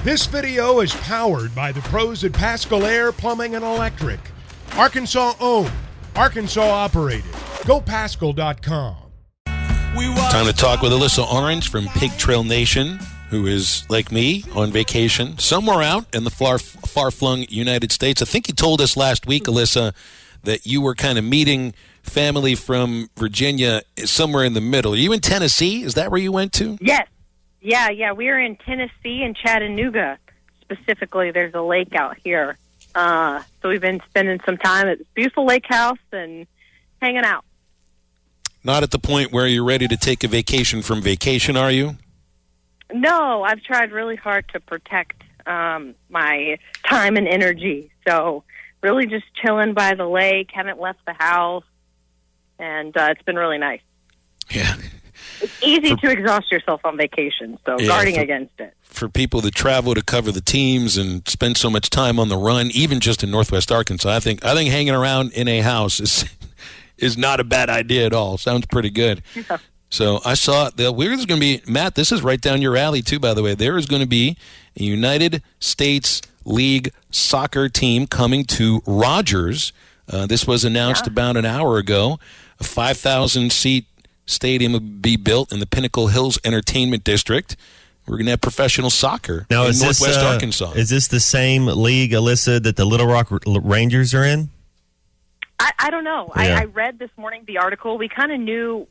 This video is powered by the pros at Pascal Air Plumbing and Electric. Arkansas owned, Arkansas operated. GoPascal.com. Time to talk with Alyssa Orange from Pig Trail Nation, who is, like me, on vacation somewhere out in the far-flung United States. I think you told us last week, Alyssa, that you were kind of meeting family from Virginia somewhere in the middle. Are you in Tennessee? Is that where you went to? Yes. Yeah. We're in Tennessee and Chattanooga. Specifically, there's a lake out here. So we've been spending some time at this beautiful lake house and hanging out. Not at the point where you're ready to take a vacation from vacation, are you? No, I've tried really hard to protect my time and energy. So really just chilling by the lake, haven't left the house, and it's been really nice. Yeah. It's easy to exhaust yourself on vacation, so guarding against it. For people that travel to cover the teams and spend so much time on the run, even just in Northwest Arkansas, I think hanging around in a house is not a bad idea at all. Sounds pretty good. Yeah. So I saw there's going to be, Matt, this is right down your alley too, by the way. There is going to be a United States League soccer team coming to Rogers. This was announced about an hour ago. A 5,000-seat stadium will be built in the Pinnacle Hills Entertainment District. We're going to have professional soccer in Northwest Arkansas. Is this the same league, Alyssa, that the Little Rock Rangers are in? I don't know. Yeah. I read this morning the article. We kind of knew,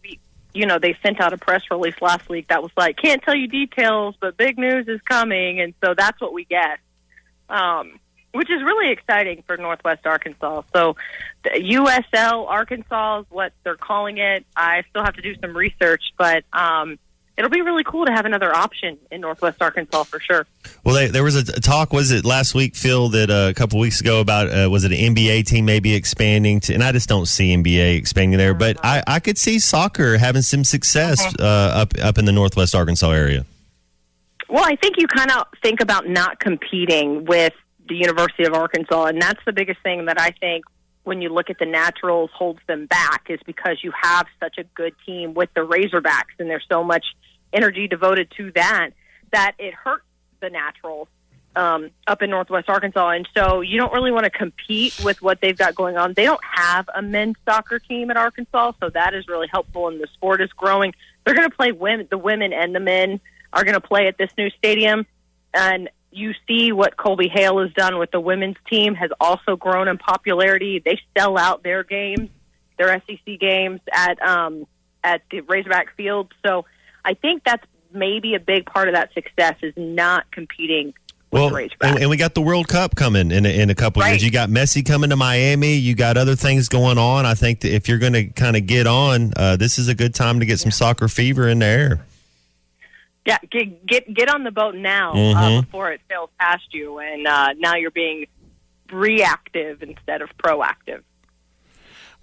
they sent out a press release last week that was like, can't tell you details, but big news is coming. And so that's what we guessed, which is really exciting for Northwest Arkansas. So the USL Arkansas is what they're calling it. I still have to do some research, but it'll be really cool to have another option in Northwest Arkansas for sure. Well, there was a talk, was it last week, Phil, that a couple weeks ago about, was it an NBA team maybe expanding to, and I just don't see NBA expanding there, but I could see soccer having some success up in the Northwest Arkansas area. Well, I think you kind of think about not competing with the University of Arkansas, and that's the biggest thing that I think when you look at the Naturals holds them back, is because you have such a good team with the Razorbacks, and there's so much energy devoted to that it hurts the Naturals up in Northwest Arkansas. And so you don't really want to compete with what they've got going on. They don't have a men's soccer team at Arkansas, so that is really helpful, and the sport is growing. They're going to play the women and the men are going to play at this new stadium, and you see what Colby Hale has done with the women's team has also grown in popularity. They sell out their games, their SEC games at the Razorback Field. So I think that's maybe a big part of that success is not competing with the Razorbacks. And we got the World Cup coming in a couple of years. You got Messi coming to Miami. You got other things going on. I think that if you're going to kind of get on, this is a good time to get some soccer fever in the air. Yeah, get on the boat now before it sails past you, and now you're being reactive instead of proactive.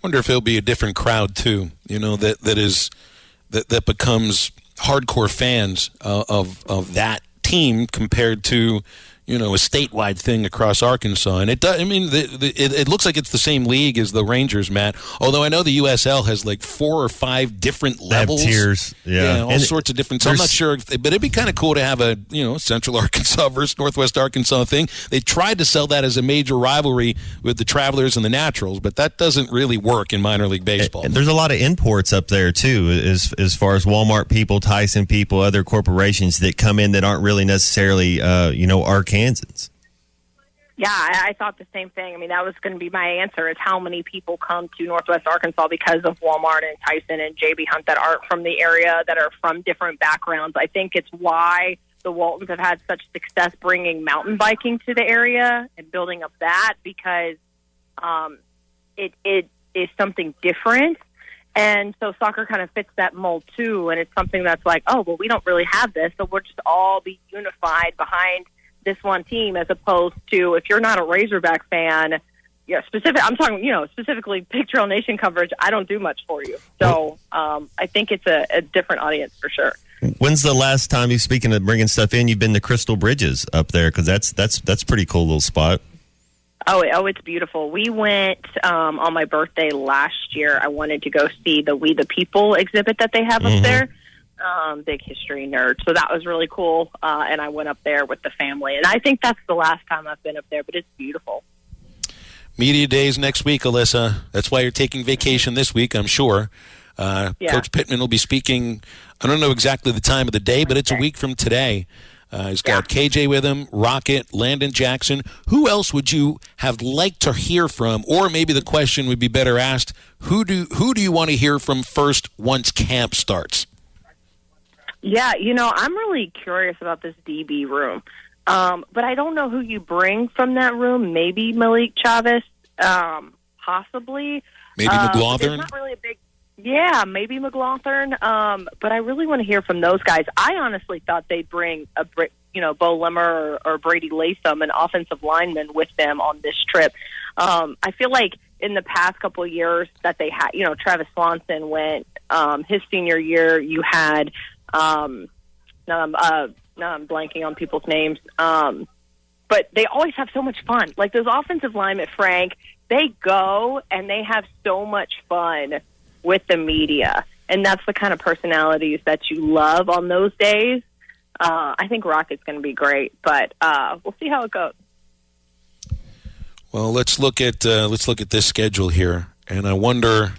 Wonder if it'll be a different crowd too. That becomes hardcore fans of that team compared to a statewide thing across Arkansas. And it does. I mean, it looks like it's the same league as the Rangers, Matt. Although I know the USL has like 4 or 5 different levels, tiers, all sorts of different. So I'm not sure, but it'd be kind of cool to have a Central Arkansas versus Northwest Arkansas thing. They tried to sell that as a major rivalry with the Travelers and the Naturals, but that doesn't really work in minor league baseball. And there's a lot of imports up there too, as far as Walmart people, Tyson people, other corporations that come in that aren't really necessarily Arkansans. Yeah, I thought the same thing. I mean, that was going to be my answer, is how many people come to Northwest Arkansas because of Walmart and Tyson and J.B. Hunt that aren't from the area, that are from different backgrounds. I think it's why the Waltons have had such success bringing mountain biking to the area and building up that, because it is something different. And so soccer kind of fits that mold too, and it's something that's like, oh, well, we don't really have this, so we'll just all be unified behind this one team, as opposed to, if you're not a Razorback fan, I'm talking, specifically Pig Trail Nation coverage, I don't do much for you. So I think it's a different audience for sure. When's the last time, speaking of bringing stuff in, you've been to Crystal Bridges up there? Because that's pretty cool little spot. Oh, it's beautiful. We went on my birthday last year. I wanted to go see the We the People exhibit that they have up there. big history nerd. So that was really cool. And I went up there with the family. And I think that's the last time I've been up there, but it's beautiful. Media days next week, Alyssa. That's why you're taking vacation this week, I'm sure. Coach Pittman will be speaking. I don't know exactly the time of the day, but it's a week from today. He's got KJ with him, Rocket, Landon Jackson. Who else would you have liked to hear from? Or maybe the question would be better asked, who do you want to hear from first once camp starts? Yeah, I'm really curious about this DB room. But I don't know who you bring from that room. Maybe Malik Chavez, possibly. Maybe McLaughlin? It's not really a big... Yeah, maybe McLaughlin. But I really want to hear from those guys. I honestly thought they'd bring Bo Limmer or Brady Latham, an offensive lineman, with them on this trip. I feel like in the past couple of years that they had, Travis Swanson went his senior year. You had now I'm blanking on people's names. But they always have so much fun. Like those offensive linemen, Frank, they go and they have so much fun with the media. And that's the kind of personalities that you love on those days. I think Rocket's going to be great, but we'll see how it goes. Well, let's look at this schedule here, and I wonder,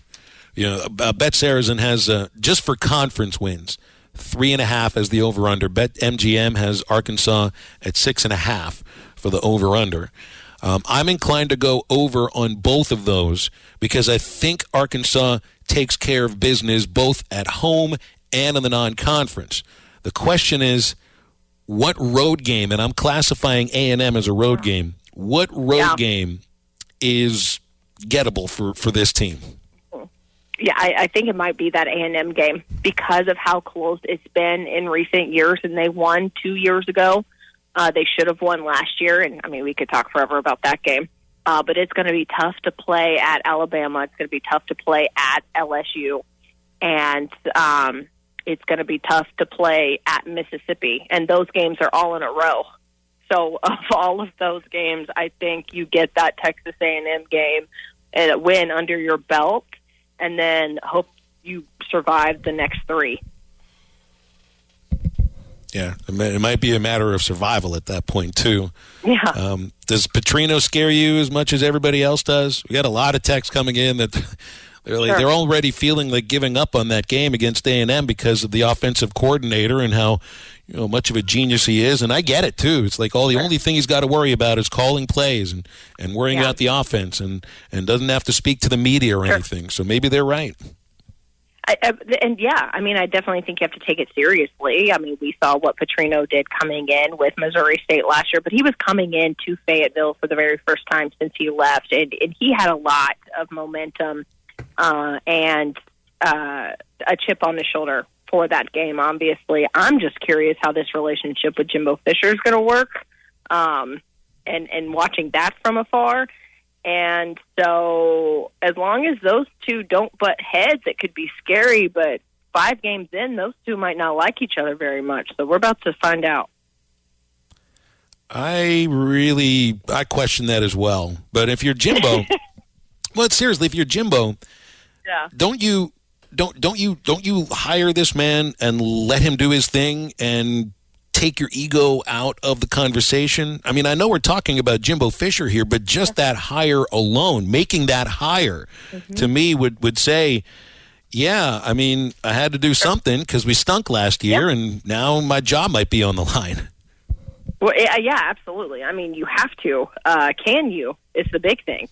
Bet Saracen has just for conference wins 3.5 as the over/under. Bet MGM has Arkansas at 6.5 for the over/under. I'm inclined to go over on both of those because I think Arkansas takes care of business both at home and in the non-conference. The question is, what road game, and I'm classifying A&M as a road game, what road game is gettable for this team? Yeah, I think it might be that A&M game because of how close it's been in recent years, and they won 2 years ago. They should have won last year, and, we could talk forever about that game. But it's going to be tough to play at Alabama. It's going to be tough to play at LSU. And it's going to be tough to play at Mississippi. And those games are all in a row. So of all of those games, I think you get that Texas A&M game and a win under your belt, and then hope you survive the next three. Yeah, it might be a matter of survival at that point, too. Yeah. Does Petrino scare you as much as everybody else does? We got a lot of texts coming in that they're already feeling like giving up on that game against A&M because of the offensive coordinator and how much of a genius he is. And I get it, too. It's like the only thing he's got to worry about is calling plays and worrying about the offense and doesn't have to speak to the media or anything. So maybe they're right. I definitely think you have to take it seriously. We saw what Petrino did coming in with Missouri State last year, but he was coming in to Fayetteville for the very first time since he left, and he had a lot of momentum and a chip on his shoulder for that game, obviously. I'm just curious how this relationship with Jimbo Fisher is going to work and watching that from afar. And so as long as those two don't butt heads, it could be scary. But 5 games in, those two might not like each other very much. So we're about to find out. I question that as well. But if you're Jimbo, seriously, if you're Jimbo, don't you hire this man and let him do his thing and take your ego out of the conversation? I know we're talking about Jimbo Fisher here, but just that hire alone, making that hire, to me would say, I had to do something because we stunk last year, and now my job might be on the line. Well, yeah, absolutely. You have to. Can you? Is the big thing.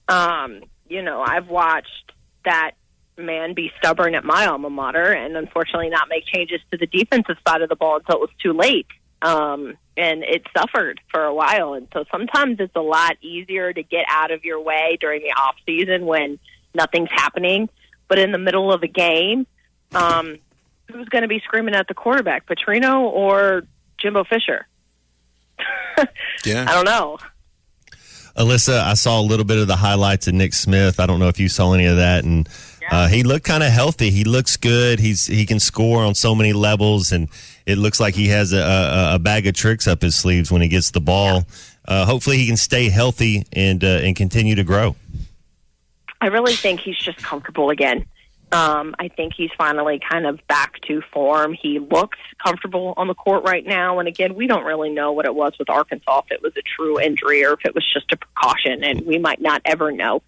I've watched that man be stubborn at my alma mater and unfortunately not make changes to the defensive side of the ball until it was too late. And it suffered for a while. And so sometimes it's a lot easier to get out of your way during the off season when nothing's happening. But in the middle of a game, who's going to be screaming at the quarterback, Petrino or Jimbo Fisher? Yeah. I don't know. Alyssa, I saw a little bit of the highlights of Nick Smith. I don't know if you saw any of that, and he looked kind of healthy. He looks good. He can score on so many levels, and it looks like he has a bag of tricks up his sleeves when he gets the ball. Hopefully, he can stay healthy and continue to grow. I really think he's just comfortable again. I think he's finally kind of back to form. He looks comfortable on the court right now. And again, we don't really know what it was with Arkansas, if it was a true injury or if it was just a precaution, and we might not ever know.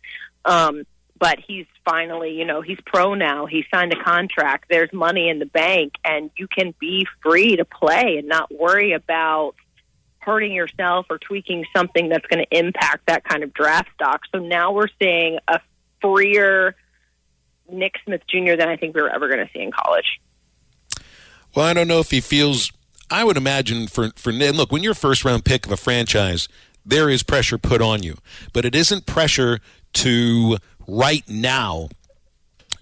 But he's finally, he's pro now. He signed a contract. There's money in the bank, and you can be free to play and not worry about hurting yourself or tweaking something that's going to impact that kind of draft stock. So now we're seeing a freer Nick Smith Jr. than I think we were ever going to see in college. Well, I don't know if he feels. I would imagine for look, when you're a first-round pick of a franchise, there is pressure put on you, but it isn't pressure to right now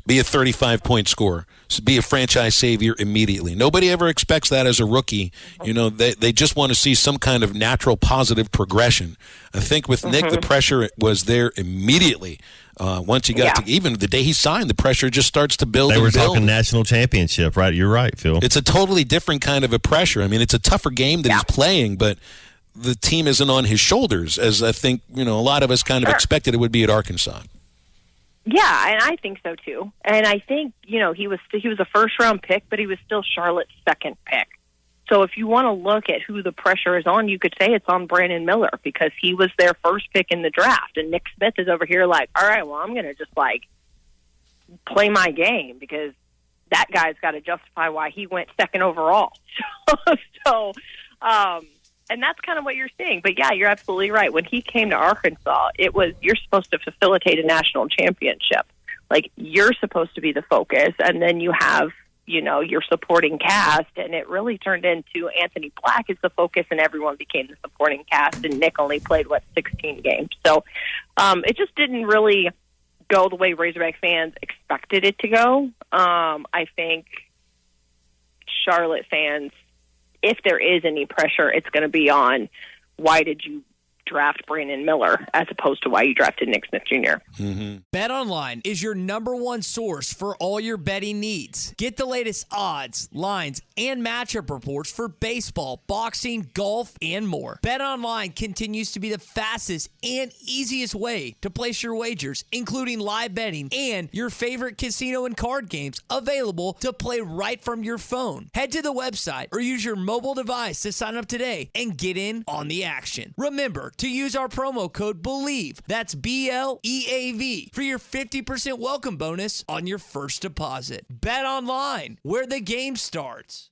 be a 35-point scorer, be a franchise savior immediately. Nobody ever expects that as a rookie. They just want to see some kind of natural positive progression. I think with Nick, the pressure was there immediately. Once you got to, even the day he signed, the pressure just starts to build. They were talking national championship, right? You're right, Phil. It's a totally different kind of a pressure. I mean, it's a tougher game that he's playing, but the team isn't on his shoulders, as I think a lot of us kind of expected it would be at Arkansas. Yeah, and I think so too. And I think he was a first round pick, but he was still Charlotte's second pick. So if you want to look at who the pressure is on, you could say it's on Brandon Miller because he was their first pick in the draft. And Nick Smith is over here like, all right, well, I'm going to just play my game because that guy's got to justify why he went second overall. And that's kind of what you're seeing. But yeah, you're absolutely right. When he came to Arkansas, it was, you're supposed to facilitate a national championship. You're supposed to be the focus. And then you have, your supporting cast, and it really turned into Anthony Black is the focus, and everyone became the supporting cast, and Nick only played, 16 games. So it just didn't really go the way Razorback fans expected it to go. I think Charlotte fans, if there is any pressure, it's going to be on why did you draft Brandon Miller as opposed to why you drafted Nick Smith Jr. BetOnline is your number one source for all your betting needs. Get the latest odds, lines, and matchup reports for baseball, boxing, golf, and more. BetOnline continues to be the fastest and easiest way to place your wagers, including live betting and your favorite casino and card games available to play right from your phone. Head to the website or use your mobile device to sign up today and get in on the action. Remember to use our promo code BELIEVE, that's BLEAV, for your 50% welcome bonus on your first deposit. Bet online, where the game starts.